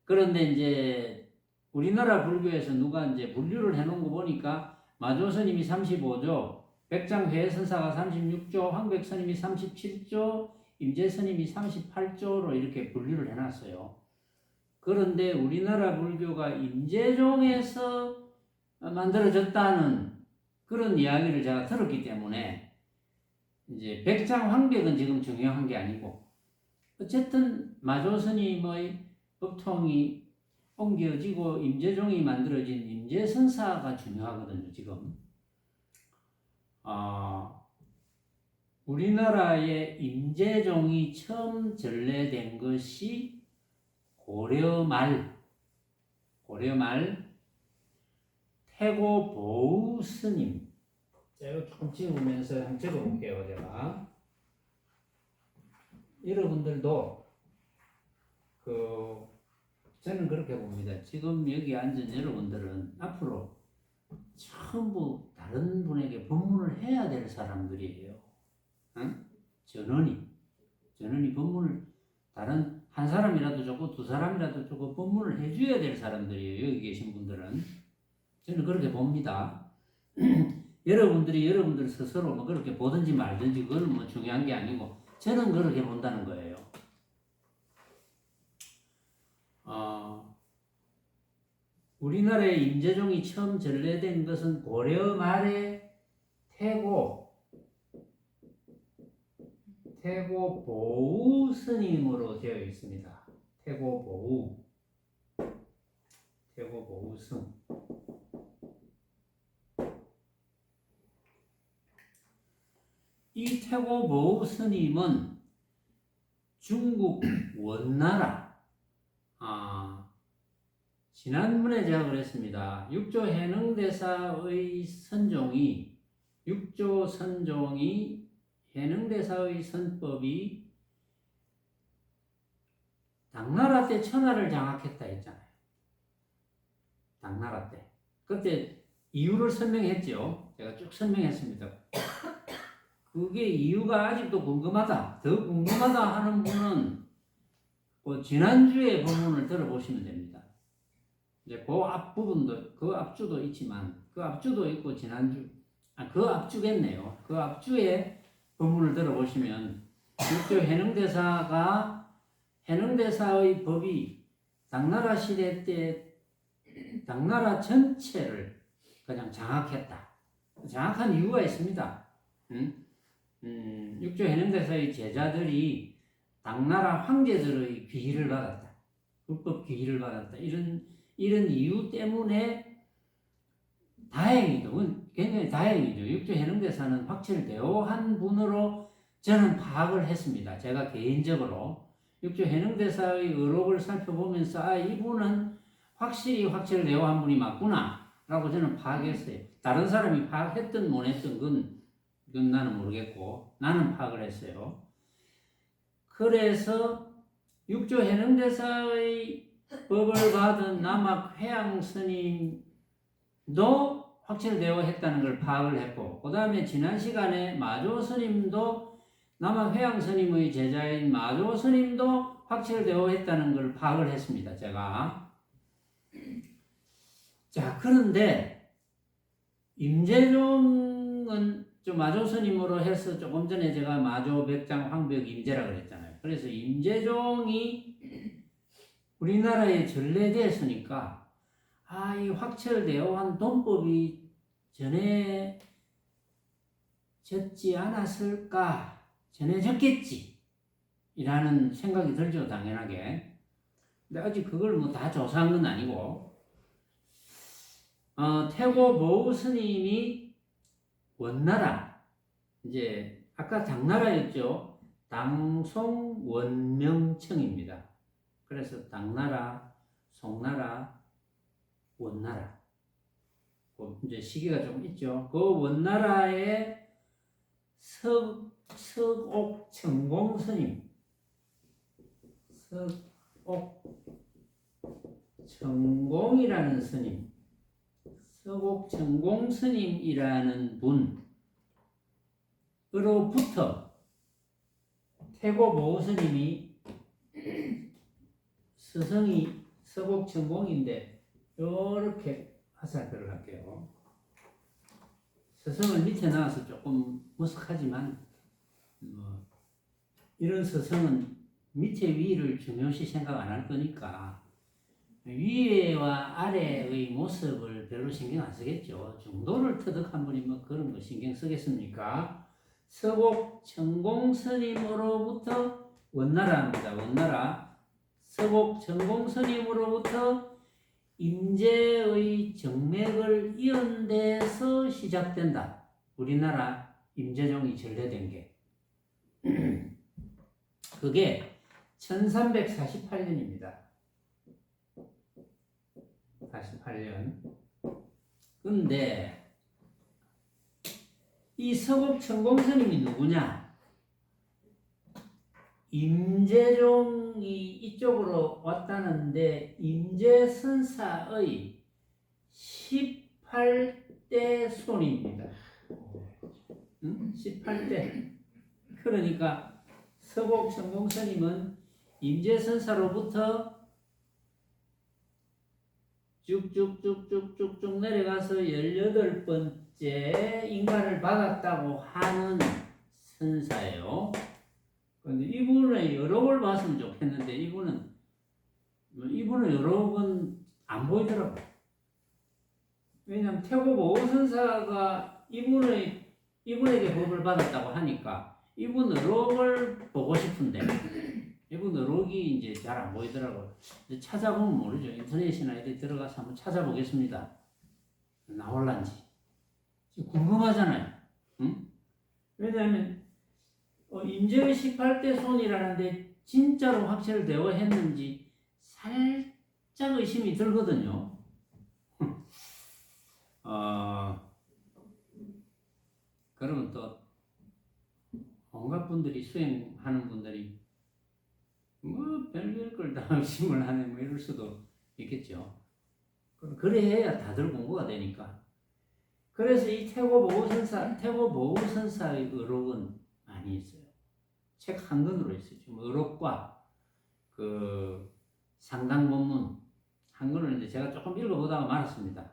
[SPEAKER 1] 그런데 이제 우리나라 불교에서 누가 이제 분류를 해놓은 거 보니까 마조 스님이 35조, 백장회 선사가 36조, 황백 스님이 37조, 임재 스님이 38조로 이렇게 분류를 해놨어요. 그런데 우리나라 불교가 임재종에서 만들어졌다는 그런 이야기를 제가 들었기 때문에 이제 백장 황백은 지금 중요한 게 아니고, 어쨌든 마조 스님의 법통이 옮겨지고 임재종이 만들어진 임재선사가 중요하거든요. 지금 우리나라에 임재종이 처음 전래된 것이 고려말 태고 보우 스님. 제가 조금 찍으면서 한번 적어볼게요. 제가 여러분들도 그 저는 그렇게 봅니다. 지금 여기 앉은 여러분들은 앞으로 전부 다른 분에게 법문을 해야 될 사람들이에요. 응? 전원이 법문을 다른 한 사람이라도 좋고 두 사람이라도 좋고 법문을 해줘야 될 사람들이에요. 여기 계신 분들은. 저는 그렇게 봅니다. 여러분들이 여러분들 스스로 뭐 그렇게 보든지 말든지 그건 뭐 중요한 게 아니고 저는 그렇게 본다는 거예요. 우리나라에 임재종이 처음 전래된 것은 고려 말에 태고 보우 스님으로 되어 있습니다. 태고 보우 스님. 이 태고 보우 스님은 중국 원나라 지난번에 제가 그랬습니다. 육조 해능대사의 선종이 육조 선종이 해능대사의 선법이 당나라 때 천하를 장악했다 했잖아요. 당나라 때. 그때 이유를 설명했죠. 제가 쭉 설명했습니다. 그게 이유가 아직도 궁금하다. 더 궁금하다 하는 분은 지난주에 본문을 들어보시면 됩니다. 이제 그 앞부분도, 그 앞주도 있지만, 그 앞주도 있고, 그 앞주겠네요. 그 앞주에 본문을 들어보시면, 육조 해능대사의 법이 당나라 시대 때 당나라 전체를 그냥 장악했다. 장악한 이유가 있습니다. 육조 해능대사의 제자들이 당나라 황제들의 귀의를 받았다. 불법 귀의를 받았다. 이런 이유 때문에 굉장히 다행이죠. 육조 해능대사는 확실되어 한 분으로 저는 파악을 했습니다. 제가 개인적으로 육조 해능대사의 의록을 살펴보면서 이분은 확실되어 한 분이 맞구나 라고 저는 파악했어요. 다른 사람이 파악했든 못했든 그건 나는 모르겠고 나는 파악을 했어요. 그래서 육조 해능대사의 법을 받은 남학 회양 스님도 확실되어 했다는 걸 파악을 했고, 그 다음에 지난 시간에 마조 스님도 남학 회양 스님의 제자인 마조 스님도 확실되어 했다는 걸 파악을 했습니다. 제가. 자, 그런데 임재종은 좀 마조 스님으로 해서 조금 전에 제가 마조 백장 황벽 임재라 그랬잖아요. 그래서 임재종이 우리나라에 전래되었으니까 이 확철되어 한 돈법이 전에 졌지 않았을까? 전에 졌겠지 이라는 생각이 들죠, 당연하게. 근데 아직 그걸 뭐 다 조사한 건 아니고 태고 보우 스님이 원나라, 이제 아까 당나라였죠. 당송 원명청입니다. 그래서 당나라, 송나라, 원나라. 이제 시기가 좀 있죠. 그 원나라의 석옥천공 스님, 석옥천공이라는 스님, 석옥천공 스님이라는 분으로부터 태고 보우 스님이 스승이 석옥천공인데 이렇게 화살표를 할게요. 스승을 밑에 놔서 조금 머쓱하지만 이런 스승은 밑에 위를 중요시 생각 안 할 거니까 위에와 아래의 모습을 별로 신경 안 쓰겠죠. 정도를 터득한 분이 뭐 그런 거 신경 쓰겠습니까? 석옥천공 스님으로부터 원나라입니다. 원나라 석옥천공 스님으로부터 임재의 정맥을 이은 데서 시작된다. 우리나라 임재종이 전래된 게. 그게 1348년입니다. 48년. 근데 이 석옥천공 스님이 누구냐? 임재종이 이쪽으로 왔다는데 임재선사의 18대 손입니다. 18대. 그러니까 서곡천공스님은 임재선사로부터 쭉쭉쭉쭉쭉쭉 내려가서 18번째 인가를 받았다고 하는 선사예요. 근데 이분의 여러 걸 봤으면 좋겠는데 이분은 여러 번 안 보이더라고요. 왜냐하면 태고 보호선사가 이분에게 법을 받았다고 하니까 이분 의록을 보고 싶은데 이분 의록이 이제 잘 안 보이더라고요. 찾아보면 모르죠. 인터넷이나 이렇게 들어가서 한번 찾아보겠습니다. 나올란지 궁금하잖아요. 응? 왜냐하면 임재의 18대 손이라는데 진짜로 확실되어 했는지 살짝 의심이 들거든요. 그러면 또 온갖 분들이 수행하는 분들이 뭐 별별 걸 다 의심을 하네 뭐 이럴 수도 있겠죠. 그래야 다들 공부가 되니까. 그래서 이 태고 보호선사의 의록은 많이 있어요. 책 한 권으로 있어요. 지금 의록과 그 상당 본문 한 권을 이제 제가 조금 읽어보다가 말았습니다.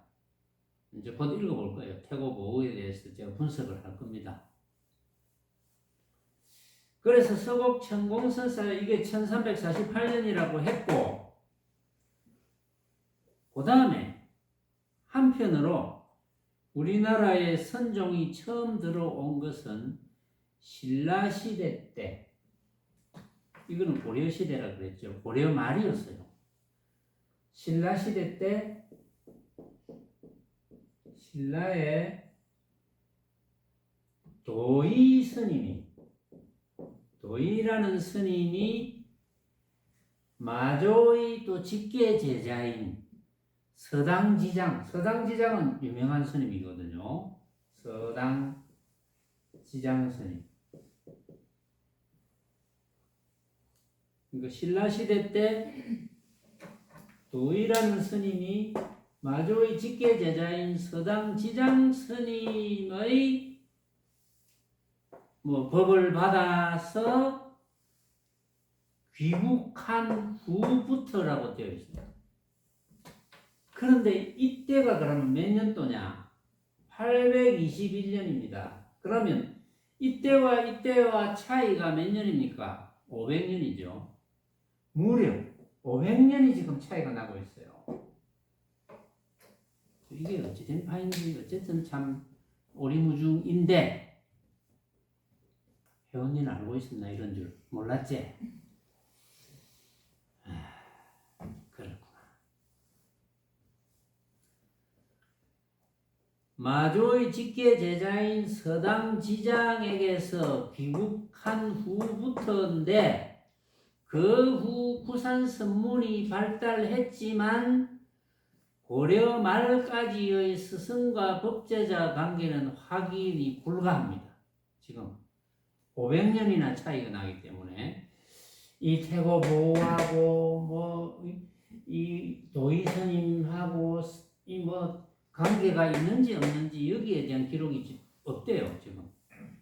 [SPEAKER 1] 이제 곧 읽어볼 거예요. 태고 보호에 대해서 제가 분석을 할 겁니다. 그래서 서곡천공선사 이게 1348년이라고 했고, 그 다음에 한편으로 우리나라에 선종이 처음 들어온 것은 신라시대 때, 이거는 고려시대라 그랬죠. 고려 말이었어요. 신라시대 때 신라의 도의라는 스님이 마조의 또 직계 제자인 서당지장은 유명한 스님이거든요. 서당지장 스님. 그러니까 신라시대 때 도의라는 스님이 마조의 직계 제자인 서당지장 스님의 법을 받아서 귀국한 후부터라고 되어 있습니다. 그런데 이때가 그러면 몇 년도냐? 821년입니다. 그러면 이때와 차이가 몇 년입니까? 500년이죠. 무려 500년이 지금 차이가 나고 있어요. 이게 어찌된 파인지 어쨌든 참 오리무중인데 회원님은 알고 있었나? 이런 줄 몰랐지? 그렇구나. 마조의 직계 제자인 서당지장에게서 귀국한 후부터인데 그 후 구산 선문이 발달했지만 고려 말까지의 스승과 법제자 관계는 확인이 불가합니다. 지금 500년이나 차이가 나기 때문에 이 태고 보호하고 이 도의 스님하고 이 관계가 있는지 없는지 여기에 대한 기록이 없대요. 지금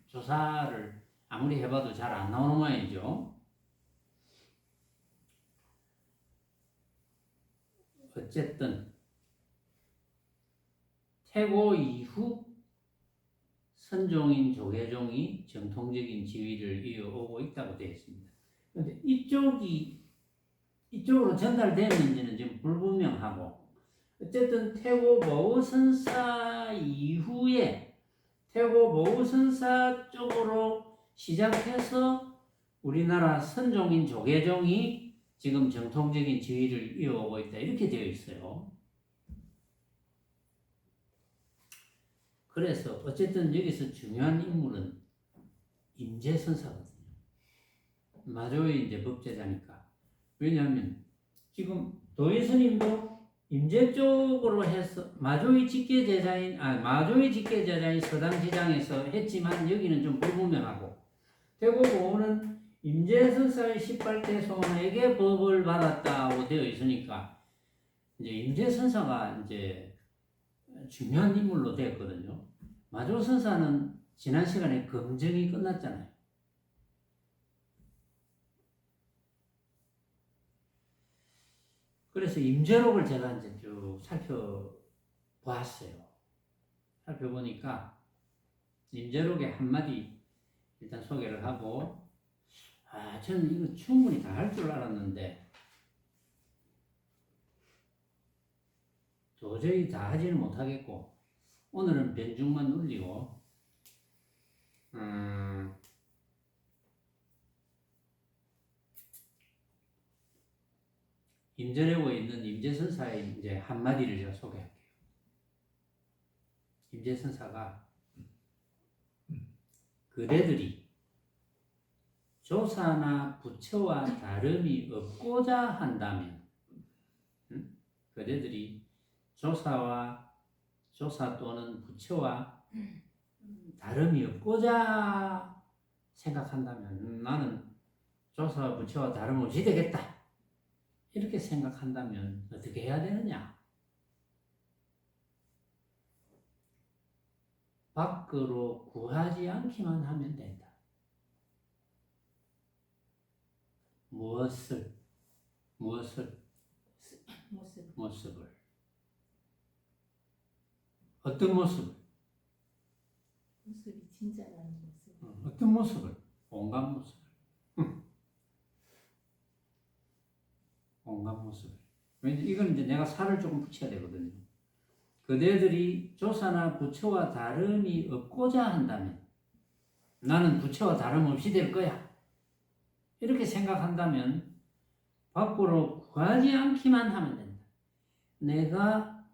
[SPEAKER 1] 조사를 아무리 해봐도 잘 안 나오는 모양이죠. 어쨌든 태고 이후 선종인 조계종이 정통적인 지위를 이어오고 있다고 되어 있습니다. 그런데 이쪽으로 전달되었는지는 지금 불분명하고, 어쨌든 태고 보호선사 이후에 태고 보호선사 쪽으로 시작해서 우리나라 선종인 조계종이 지금 정통적인 지위를 이어오고 있다, 이렇게 되어 있어요. 그래서 어쨌든 여기서 중요한 인물은 임재선사거든요. 마조의 이제 법제자니까. 왜냐하면 지금 도의스님도 임재 쪽으로 해서 마조의 직계 제자인 서당지장에서 했지만 여기는 좀 불분명하고, 태고 보호는 임재선사의 18대 손에게 법을 받았다고 되어 있으니까 이제 임재선사가 이제 중요한 인물로 되었거든요. 마조선사는 지난 시간에 검증이 끝났잖아요. 그래서 임재록을 제가 이제 쭉 살펴보았어요. 살펴보니까 임재록의 한마디 일단 소개를 하고, 저는 이거 충분히 다 할 줄 알았는데 도저히 다 하지는 못하겠고, 오늘은 변중만 올리고, 임재록에 있는 임재선사의 이제 한마디를 제가 소개할게요. 임재선사가 그대들이 조사나 부처와 다름이 없고자 한다면, 그대들이 조사 또는 부처와 다름이 없고자 생각한다면, 나는 조사와 부처와 다름없이 되겠다, 이렇게 생각한다면 어떻게 해야 되느냐? 밖으로 구하지 않기만 하면 된다. 무엇을? 모습을. 어떤 모습을?
[SPEAKER 2] 모습이 진짜라는 모습.
[SPEAKER 1] 어떤 모습을? 온갖 모습을. 온갖 모습을. 이건 이제 내가 살을 조금 붙여야 되거든요. 그대들이 조사나 부처와 다름이 없고자 한다면, 나는 부처와 다름없이 될 거야, 이렇게 생각한다면 밖으로 구하지 않기만 하면 된다. 내가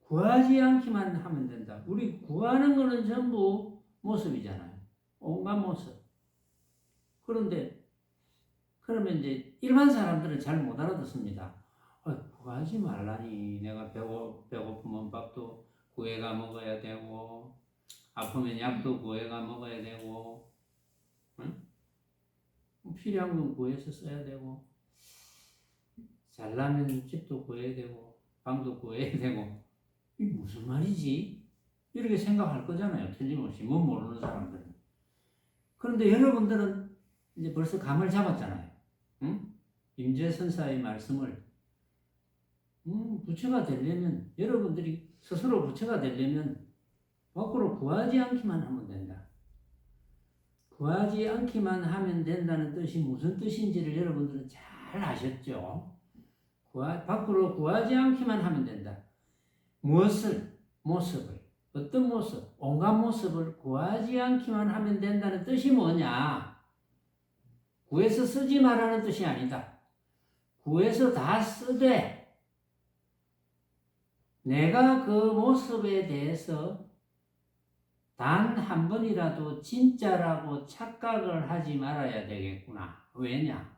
[SPEAKER 1] 구하지 않기만 하면 된다. 우리 구하는 거는 전부 모습이잖아요. 온갖 모습. 그런데 그러면 이제 일반 사람들은 잘 못 알아듣습니다. 구하지 말라니. 내가 배고프면 밥도 구해가 먹어야 되고, 아프면 약도 구해가 먹어야 되고, 응? 필요한 건 구해서 써야 되고, 잘나면 집도 구해야 되고, 방도 구해야 되고, 이게 무슨 말이지? 이렇게 생각할 거잖아요. 틀림없이. 뭐 모르는 사람들은. 그런데 여러분들은 이제 벌써 감을 잡았잖아요. 응? 임재선사의 말씀을 부처가 되려면, 여러분들이 스스로 부처가 되려면 밖으로 구하지 않기만 하면 된다. 구하지 않기만 하면 된다는 뜻이 무슨 뜻인지를 여러분들은 잘 아셨죠? 밖으로 구하지 않기만 하면 된다. 무엇을? 모습을. 어떤 모습? 온갖 모습을 구하지 않기만 하면 된다는 뜻이 뭐냐? 구해서 쓰지 말라는 뜻이 아니다. 구해서 다 쓰되 내가 그 모습에 대해서 단 한 번이라도 진짜라고 착각을 하지 말아야 되겠구나. 왜냐?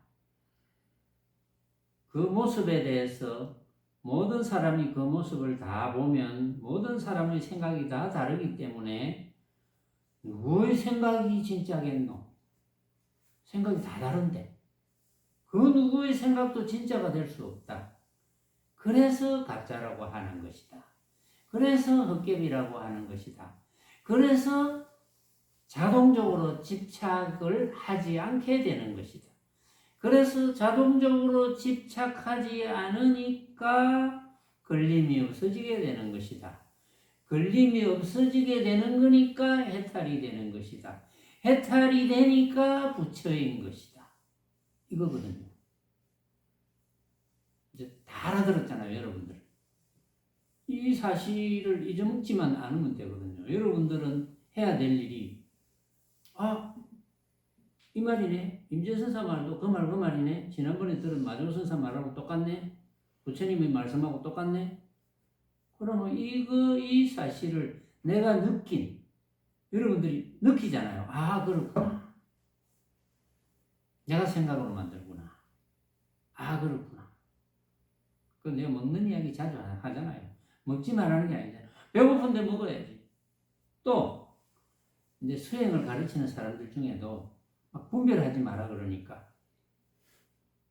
[SPEAKER 1] 그 모습에 대해서 모든 사람이 그 모습을 다 보면 모든 사람의 생각이 다 다르기 때문에 누구의 생각이 진짜겠노? 생각이 다 다른데 그 누구의 생각도 진짜가 될 수 없다. 그래서 가짜라고 하는 것이다. 그래서 헛개비라고 하는 것이다. 그래서 자동적으로 집착을 하지 않게 되는 것이다. 그래서 자동적으로 집착하지 않으니까 걸림이 없어지게 되는 것이다. 걸림이 없어지게 되는 거니까 해탈이 되는 것이다. 해탈이 되니까 부처인 것이다. 이거거든요. 이제 다 알아들었잖아요, 여러분들. 이 사실을 잊어먹지만 않으면 되거든요. 여러분들은 해야 될 일이, 이 말이네. 임재선사 말도 그 말이네. 지난번에 들은 마조선사 말하고 똑같네. 부처님의 말씀하고 똑같네. 그러면 이 사실을 내가 여러분들이 느끼잖아요. 그렇구나. 내가 생각으로 만들구나. 그렇구나. 그 내가 먹는 이야기 자주 하잖아요. 먹지 말라는 게 아니잖아요. 배고픈데 먹어야지. 또 이제 수행을 가르치는 사람들 중에도 막 분별하지 마라 그러니까.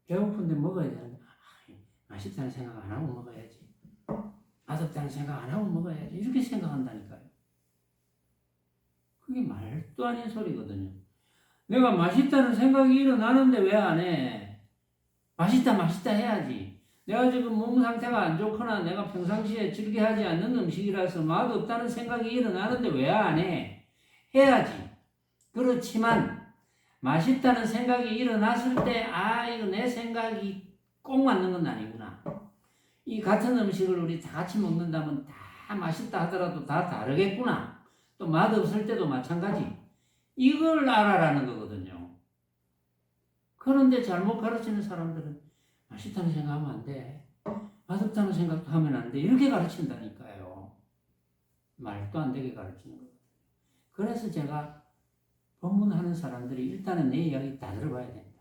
[SPEAKER 1] 배고픈데 먹어야 되는데 맛있다는 생각 안 하고 먹어야지. 맛없다는 생각 안 하고 먹어야지. 이렇게 생각한다니까요. 그게 말도 아닌 소리거든요. 내가 맛있다는 생각이 일어나는데 왜 안 해? 맛있다 해야지. 내가 지금 몸 상태가 안 좋거나 내가 평상시에 즐겨하지 않는 음식이라서 맛없다는 생각이 일어나는데 왜 안 해? 해야지. 그렇지만 맛있다는 생각이 일어났을 때 이거 내 생각이 꼭 맞는 건 아니구나. 이 같은 음식을 우리 다 같이 먹는다면 다 맛있다 하더라도 다 다르겠구나. 또 맛없을 때도 마찬가지. 이걸 알아라는 거거든요. 그런데 잘못 가르치는 사람들은 맛있다는 생각하면 안 돼. 맛없다는 생각도 하면 안 돼. 이렇게 가르친다니까요. 말도 안 되게 가르치는 거예요. 그래서 제가 법문하는 사람들이 일단은 내 이야기 다 들어봐야 된다.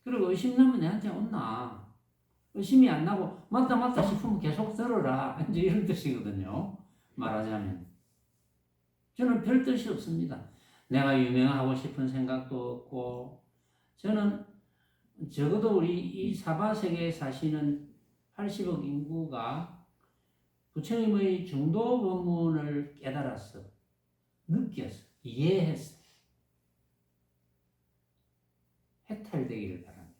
[SPEAKER 1] 그리고 의심 나면 내한테 온나. 의심이 안 나고 맞다 싶으면 계속 들어라. 이제 이런 뜻이거든요. 말하자면. 저는 별 뜻이 없습니다. 내가 유명하고 싶은 생각도 없고 저는 적어도 우리 이 사바세계에 사시는 80억 인구가 부처님의 중도 법문을 깨달았어. 느꼈어. 이해했어. 해탈되기를 바랍니다.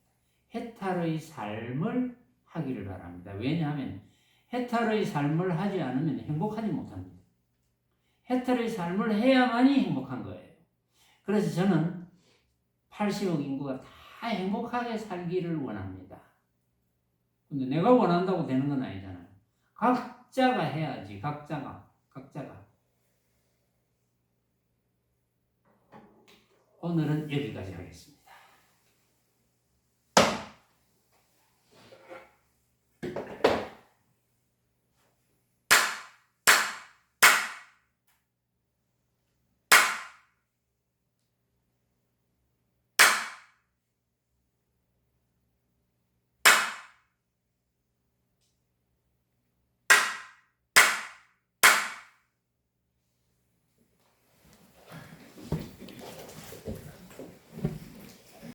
[SPEAKER 1] 해탈의 삶을 하기를 바랍니다. 왜냐하면 해탈의 삶을 하지 않으면 행복하지 못합니다. 해탈의 삶을 해야만이 행복한 거예요. 그래서 저는 80억 인구가 다 행복하게 살기를 원합니다. 근데 내가 원한다고 되는 건 아니잖아요. 각자가 해야지. 각자가. 오늘은 여기까지 하겠습니다.